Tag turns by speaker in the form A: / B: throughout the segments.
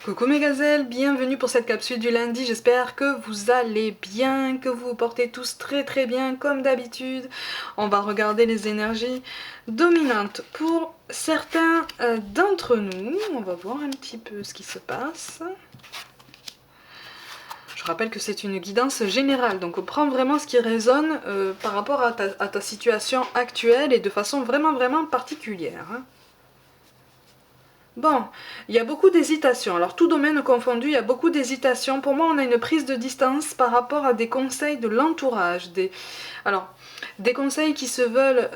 A: Coucou mes gazelles, bienvenue pour cette capsule du lundi, j'espère que vous allez bien, que vous vous portez tous très bien comme d'habitude. On va regarder les énergies dominantes pour certains d'entre nous, on va voir un petit peu ce qui se passe. Je rappelle que c'est une guidance générale, donc prends vraiment ce qui résonne par rapport à ta situation actuelle et de façon vraiment particulière. Bon, il y a beaucoup d'hésitations. Alors, tout domaine confondu, il y a beaucoup d'hésitations. Pour moi, on a une prise de distance par rapport à des conseils de l'entourage. Alors, des conseils qui se veulent,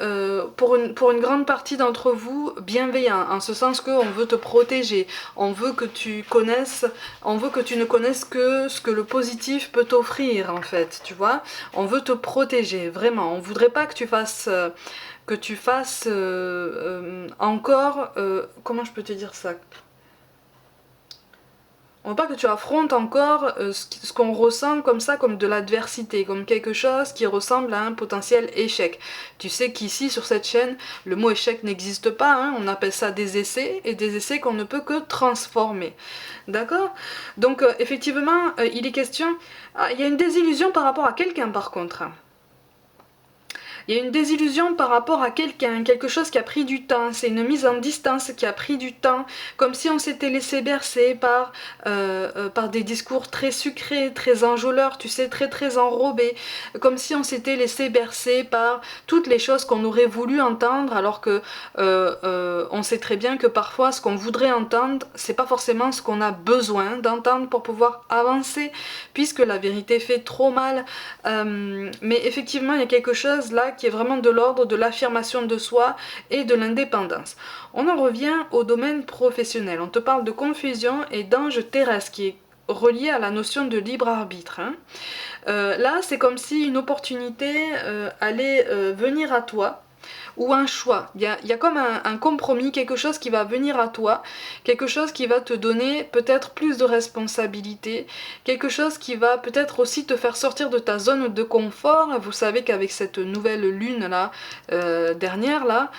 A: pour une grande partie d'entre vous, bienveillants, en ce sens qu'on veut te protéger, on veut que tu ne connaisses que ce que le positif peut t'offrir, en fait, tu vois. On veut te protéger, vraiment. On voudrait pas que tu fasses... encore, comment je peux te dire ça? On veut pas que tu affrontes encore ce qu'on ressent comme ça, comme de l'adversité, comme quelque chose qui ressemble à un potentiel échec. Tu sais qu'ici, sur cette chaîne, le mot échec n'existe pas, hein, on appelle ça des essais, et des essais qu'on ne peut que transformer. D'accord? Donc, effectivement, il est question... Ah, il y a une désillusion par rapport à quelqu'un, par contre. Il y a une désillusion par rapport à quelqu'un, quelque chose qui a pris du temps, c'est une mise en distance qui a pris du temps, comme si on s'était laissé bercer par des discours très sucrés, très enjôleurs, tu sais, très enrobés, comme si on s'était laissé bercer par toutes les choses qu'on aurait voulu entendre, alors que on sait très bien que parfois ce qu'on voudrait entendre, c'est pas forcément ce qu'on a besoin d'entendre pour pouvoir avancer, puisque la vérité fait trop mal. Mais effectivement, il y a quelque chose là qui est vraiment de l'ordre de l'affirmation de soi et de l'indépendance. On en revient au domaine professionnel. On te parle de confusion et d'ange terrestre qui est relié à la notion de libre arbitre. Là, c'est comme si une opportunité allait venir à toi, ou un choix. Il y a comme un compromis, quelque chose qui va venir à toi, quelque chose qui va te donner peut-être plus de responsabilité, quelque chose qui va peut-être aussi te faire sortir de ta zone de confort. Vous savez qu'avec cette nouvelle lune là, dernière là,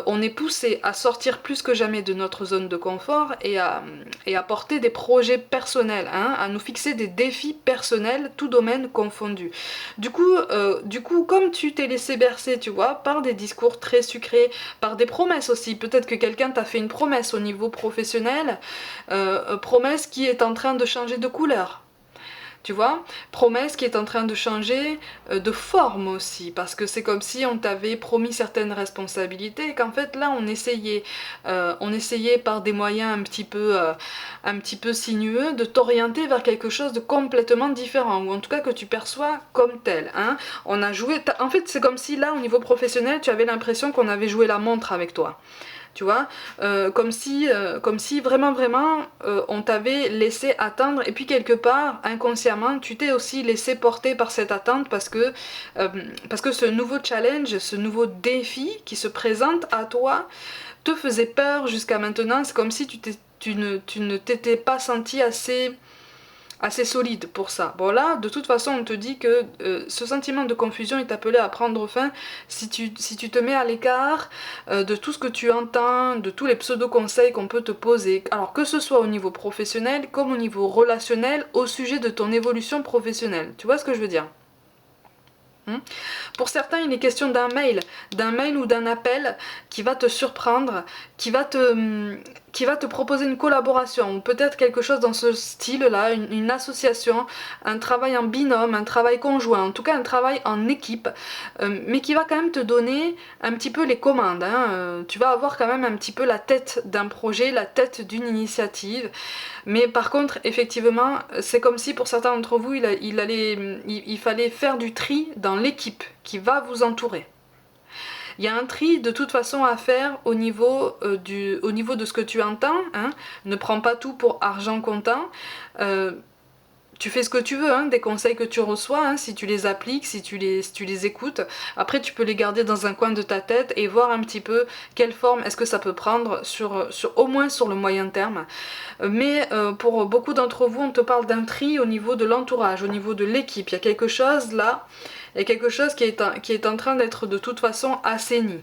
A: on est poussé à sortir plus que jamais de notre zone de confort et à porter des projets personnels, hein, à nous fixer des défis personnels, tout domaine confondu. Du coup, comme tu t'es laissé bercer, tu vois, par des discours très sucrés, par des promesses aussi, peut-être que quelqu'un t'a fait une promesse au niveau professionnel, promesse qui est en train de changer de couleur. Tu vois, promesse qui est en train de changer de forme aussi, parce que c'est comme si on t'avait promis certaines responsabilités et qu'en fait là on essayait par des moyens un petit peu sinueux de t'orienter vers quelque chose de complètement différent, ou en tout cas que tu perçois comme tel. Hein. On a joué, en fait c'est comme si là au niveau professionnel tu avais l'impression qu'on avait joué la montre avec toi. Tu vois, comme si vraiment on t'avait laissé attendre, et puis quelque part inconsciemment tu t'es aussi laissé porter par cette attente parce que ce nouveau challenge, ce nouveau défi qui se présente à toi te faisait peur jusqu'à maintenant. C'est comme si tu ne t'étais pas senti assez solide pour ça. Bon là, de toute façon, on te dit que ce sentiment de confusion est appelé à prendre fin si tu te mets à l'écart de tout ce que tu entends, de tous les pseudo-conseils qu'on peut te poser. Alors que ce soit au niveau professionnel comme au niveau relationnel, au sujet de ton évolution professionnelle. Tu vois ce que je veux dire ? Pour certains, il est question d'un mail ou d'un appel qui va te surprendre, qui va te proposer une collaboration, ou peut-être quelque chose dans ce style-là, une association, un travail en binôme, un travail conjoint, en tout cas un travail en équipe, mais qui va quand même te donner un petit peu les commandes. Tu vas avoir quand même un petit peu la tête d'un projet, la tête d'une initiative, mais par contre, effectivement, c'est comme si pour certains d'entre vous, il fallait faire du tri dans l'équipe qui va vous entourer. Il y a un tri de toute façon à faire au niveau de ce que tu entends. Hein. Ne prends pas tout pour argent comptant. Tu fais ce que tu veux, hein, des conseils que tu reçois, hein, si tu les appliques, si tu les écoutes. Après, tu peux les garder dans un coin de ta tête et voir un petit peu quelle forme est-ce que ça peut prendre, au moins sur le moyen terme. Mais pour beaucoup d'entre vous, on te parle d'un tri au niveau de l'entourage, au niveau de l'équipe. Il y a quelque chose là, il y a quelque chose qui est en train d'être de toute façon assaini.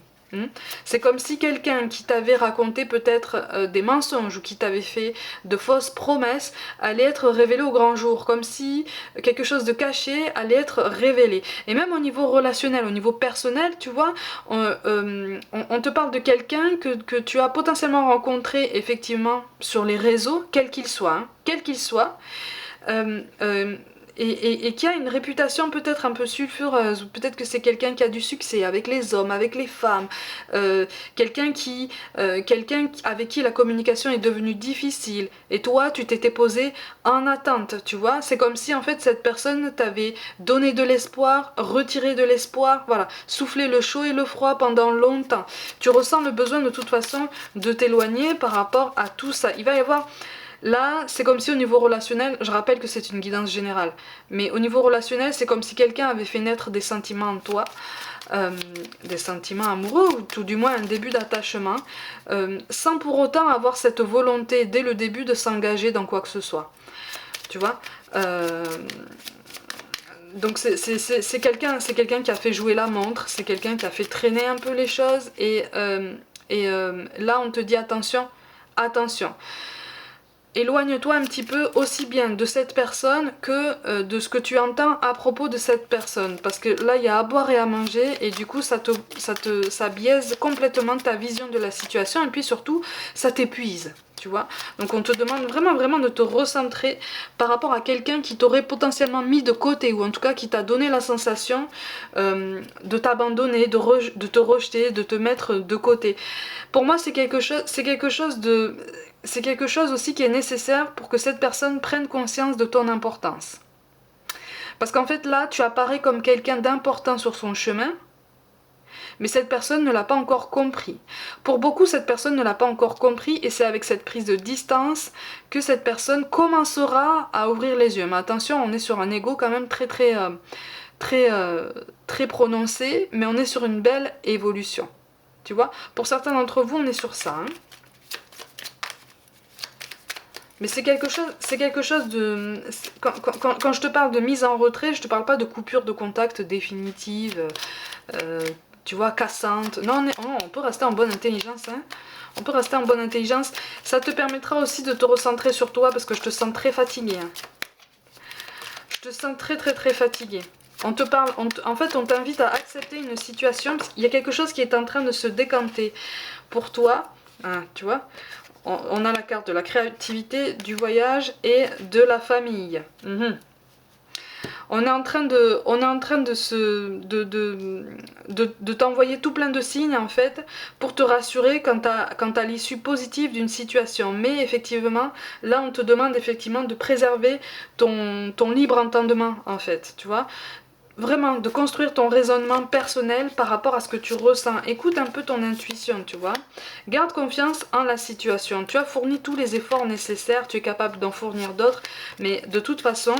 A: C'est comme si quelqu'un qui t'avait raconté peut-être des mensonges ou qui t'avait fait de fausses promesses allait être révélé au grand jour, comme si quelque chose de caché allait être révélé. Et même au niveau relationnel, au niveau personnel, tu vois, on te parle de quelqu'un que tu as potentiellement rencontré effectivement sur les réseaux, quel qu'il soit, quel qu'il soit. Et qui a une réputation peut-être un peu sulfureuse, ou peut-être que c'est quelqu'un qui a du succès avec les hommes, avec les femmes, quelqu'un avec qui la communication est devenue difficile, et toi tu t'étais posé en attente, tu vois, c'est comme si en fait cette personne t'avait donné de l'espoir, retiré de l'espoir, voilà, soufflé le chaud et le froid pendant longtemps. Tu ressens le besoin de toute façon de t'éloigner par rapport à tout ça. Il va y avoir... Là, c'est comme si au niveau relationnel, je rappelle que c'est une guidance générale, mais au niveau relationnel, c'est comme si quelqu'un avait fait naître des sentiments en toi, des sentiments amoureux, ou tout du moins un début d'attachement, sans pour autant avoir cette volonté dès le début de s'engager dans quoi que ce soit. Tu vois donc c'est quelqu'un qui a fait jouer la montre, c'est quelqu'un qui a fait traîner un peu les choses, et là on te dit attention, attention. Éloigne-toi un petit peu aussi bien de cette personne que de ce que tu entends à propos de cette personne. Parce que là, il y a à boire et à manger, et du coup, ça biaise complètement ta vision de la situation, et puis surtout, ça t'épuise. Tu vois, donc on te demande vraiment de te recentrer par rapport à quelqu'un qui t'aurait potentiellement mis de côté, ou en tout cas qui t'a donné la sensation de t'abandonner, de te rejeter, de te mettre de côté. Pour moi, c'est quelque chose aussi qui est nécessaire pour que cette personne prenne conscience de ton importance. Parce qu'en fait là, tu apparais comme quelqu'un d'important sur son chemin, mais cette personne ne l'a pas encore compris. Pour beaucoup, cette personne ne l'a pas encore compris, et c'est avec cette prise de distance que cette personne commencera à ouvrir les yeux. Mais attention, on est sur un ego quand même très prononcé, mais on est sur une belle évolution. Tu vois, pour certains d'entre vous, on est sur ça. Mais c'est quelque chose de... Quand je te parle de mise en retrait, je te parle pas de coupure de contact définitive, tu vois, cassante. Non, on peut rester en bonne intelligence, On peut rester en bonne intelligence. Ça te permettra aussi de te recentrer sur toi, parce que je te sens très fatiguée. Je te sens très fatiguée. On te parle, en fait, on t'invite à accepter une situation, parce qu'il y a quelque chose qui est en train de se décanter pour toi, tu vois. On a la carte de la créativité, du voyage et de la famille. On est en train de t'envoyer tout plein de signes en fait pour te rassurer quant à l'issue positive d'une situation. Mais effectivement, là on te demande effectivement de préserver ton libre entendement en fait, tu vois. Vraiment, de construire ton raisonnement personnel par rapport à ce que tu ressens. Écoute un peu ton intuition, tu vois. Garde confiance en la situation. Tu as fourni tous les efforts nécessaires, tu es capable d'en fournir d'autres, mais de toute façon,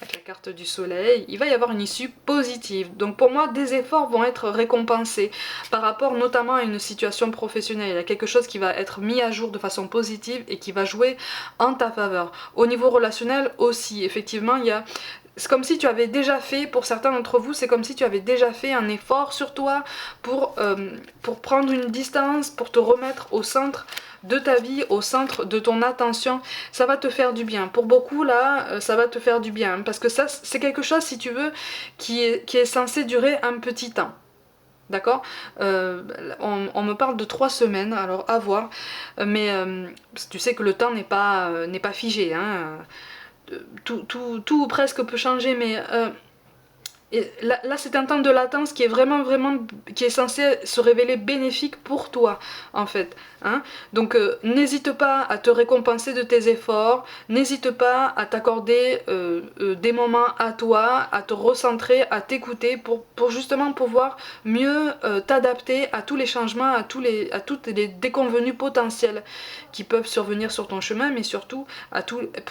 A: avec la carte du soleil, il va y avoir une issue positive. Donc pour moi, des efforts vont être récompensés par rapport notamment à une situation professionnelle. Il y a quelque chose qui va être mis à jour de façon positive et qui va jouer en ta faveur. Au niveau relationnel aussi, effectivement, il y a... C'est comme si tu avais déjà fait, pour certains d'entre vous, c'est comme si tu avais déjà fait un effort sur toi pour prendre une distance, pour te remettre au centre de ta vie, au centre de ton attention. Ça va te faire du bien. Pour beaucoup, là, ça va te faire du bien. Parce que ça, c'est quelque chose, si tu veux, qui est censé durer un petit temps. D'accord, on me parle de 3 semaines, alors à voir. Mais tu sais que le temps n'est pas figé, tout presque peut changer, mais là c'est un temps de latence qui est vraiment qui est censé se révéler bénéfique pour toi en fait, donc n'hésite pas à te récompenser de tes efforts, n'hésite pas à t'accorder des moments à toi, à te recentrer, à t'écouter pour justement pouvoir mieux t'adapter à tous les changements, à toutes les déconvenues potentielles qui peuvent survenir sur ton chemin, mais surtout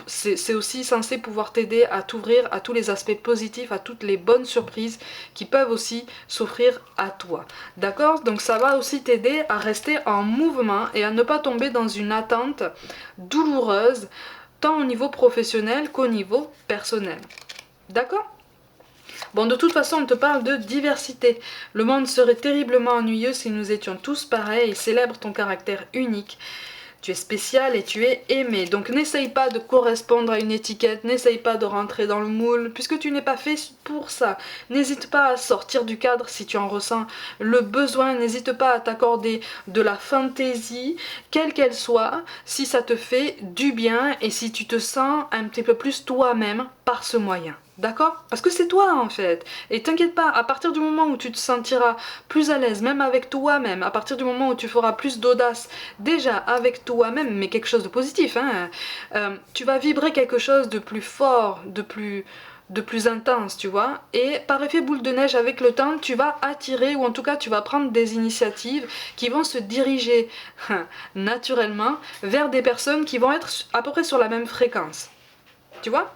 A: c'est aussi censé pouvoir t'aider à t'ouvrir à tous les aspects positifs, à toutes les bonnes surprises qui peuvent aussi s'offrir à toi. D'accord? Donc ça va aussi t'aider à rester en mouvement et à ne pas tomber dans une attente douloureuse, tant au niveau professionnel qu'au niveau personnel. D'accord? Bon, de toute façon, on te parle de diversité. Le monde serait terriblement ennuyeux si nous étions tous pareils. Célèbre ton caractère unique. Tu es spécial et tu es aimé. Donc n'essaye pas de correspondre à une étiquette, n'essaye pas de rentrer dans le moule, puisque tu n'es pas fait pour ça. N'hésite pas à sortir du cadre si tu en ressens le besoin. N'hésite pas à t'accorder de la fantaisie, quelle qu'elle soit, si ça te fait du bien et si tu te sens un petit peu plus toi-même par ce moyen. D'accord? Parce que c'est toi en fait. Et t'inquiète pas, à partir du moment où tu te sentiras plus à l'aise, même avec toi-même, à partir du moment où tu feras plus d'audace, déjà avec toi-même, mais quelque chose de positif, hein, tu vas vibrer quelque chose de plus fort, de plus intense, tu vois. Et par effet boule de neige, avec le temps, tu vas attirer, ou en tout cas tu vas prendre des initiatives qui vont se diriger naturellement vers des personnes qui vont être à peu près sur la même fréquence. Tu vois?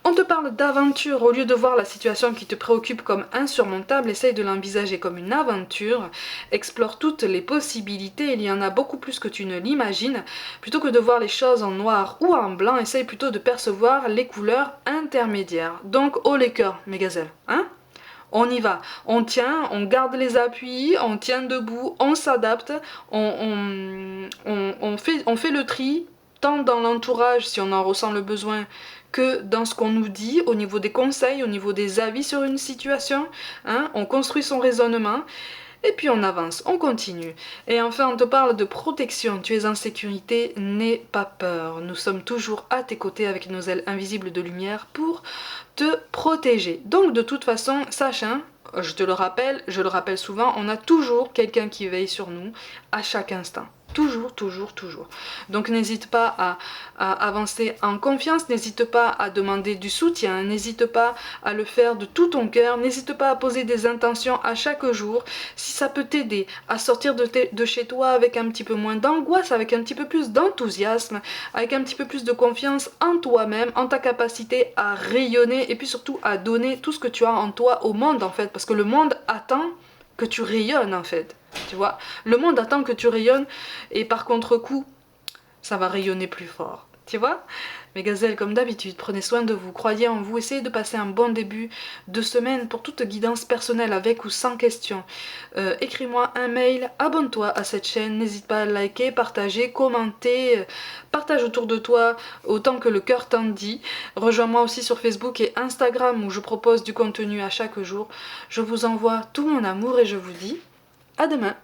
A: On te parle d'aventure, au lieu de voir la situation qui te préoccupe comme insurmontable, essaye de l'envisager comme une aventure, explore toutes les possibilités, il y en a beaucoup plus que tu ne l'imagines, plutôt que de voir les choses en noir ou en blanc, essaye plutôt de percevoir les couleurs intermédiaires. Donc haut les cœurs, mes gazelles, hein? On y va, on tient, on garde les appuis, on tient debout, on s'adapte, on fait le tri, tant dans l'entourage si on en ressent le besoin, que dans ce qu'on nous dit, au niveau des conseils, au niveau des avis sur une situation, hein, on construit son raisonnement, et puis on avance, on continue. Et enfin, on te parle de protection, tu es en sécurité, n'aie pas peur. Nous sommes toujours à tes côtés avec nos ailes invisibles de lumière pour te protéger. Donc de toute façon, sache, hein, je le rappelle souvent, on a toujours quelqu'un qui veille sur nous à chaque instant. Toujours, toujours, toujours. Donc n'hésite pas à avancer en confiance, n'hésite pas à demander du soutien, n'hésite pas à le faire de tout ton cœur, n'hésite pas à poser des intentions à chaque jour. Si ça peut t'aider à sortir de chez toi avec un petit peu moins d'angoisse, avec un petit peu plus d'enthousiasme, avec un petit peu plus de confiance en toi-même, en ta capacité à rayonner et puis surtout à donner tout ce que tu as en toi au monde en fait, parce que le monde attend que tu rayonnes en fait. Tu vois, le monde attend que tu rayonnes et par contre-coup, ça va rayonner plus fort. Tu vois? Mes gazelles, comme d'habitude, prenez soin de vous, croyez en vous, essayez de passer un bon début de semaine. Pour toute guidance personnelle avec ou sans question, écris-moi un mail, abonne-toi à cette chaîne, n'hésite pas à liker, partager, commenter, partage autour de toi autant que le cœur t'en dit. Rejoins-moi aussi sur Facebook et Instagram où je propose du contenu à chaque jour. Je vous envoie tout mon amour et je vous dis à demain.